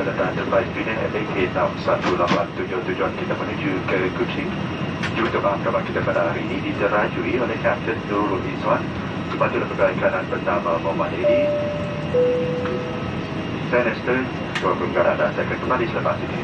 pendataan terbaik dunia AK618 tujuan kita menuju ke Kuching. Jurutama kapal kita pada hari ini diterajui oleh Kapten Nurul Izwan, Kepala Pegawai Kanan Pertama Muhammad Edi. Saya Nestor, Ketua Penggaraan dan saya akan kembali selepas ini.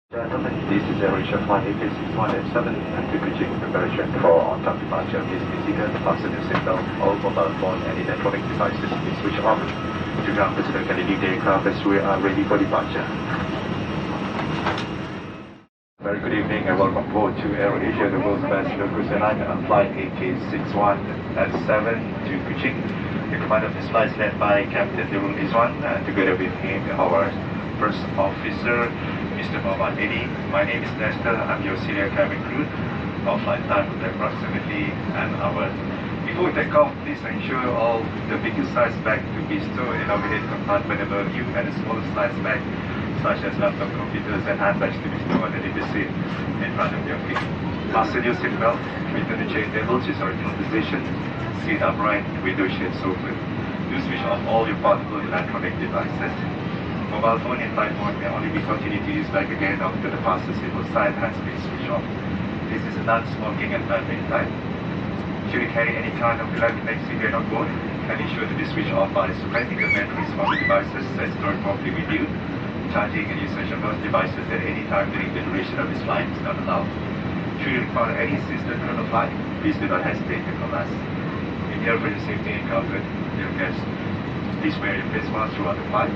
Gentlemen, this is AirAsia Flight AK617 to Kuching preparation for on-time departure. Please consider the passenger signal, all mobile phone and electronic devices be switched off. To ground visitor can leave the aircraft as we are ready for departure. Very good evening and welcome aboard to AirAsia, the world's best local airline on flight AK617 to Kuching. The command of this flight is led by Captain Nurul Izwan, and together with him our first officer, Mr. Muhammad Edi. My name is Nestor. I'm your senior cabin crew. Our flight time will be approximately an hour. Before we take off, please ensure all the biggest size bag to be stored in overhead compartment above you and the smaller size bag, such as laptop, computers and handbags to be stored underneath the seat in front of your feet. Fasten your seatbelt, return the chair table to its original position, seat upright, window shades open. Do switch off all your portable electronic devices. Mobile phone in flight mode may only be continued to use back again after the fasten seatbelt side has been switched off. This is a non-smoking and family flight. Should you carry any kind of electronic cigarette on board, can ensure to be switched off by separating the batteries from the devices and stored properly with you. Charging and usage of those devices at any time during the duration of this flight is not allowed. Should you require any assistance during the flight, please do not hesitate to call us. In order for your safety and comfort, dear guests, please wear your face mask throughout the flight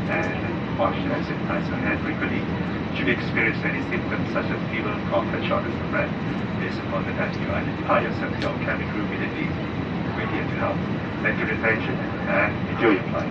and wash and sanitize your hands frequently. Should you experience any symptoms such as fever, cough, and shortness of breath, it is important that you identify yourself to our cabin crew immediately. We're here to help. Thank you for your attention and enjoy your flight.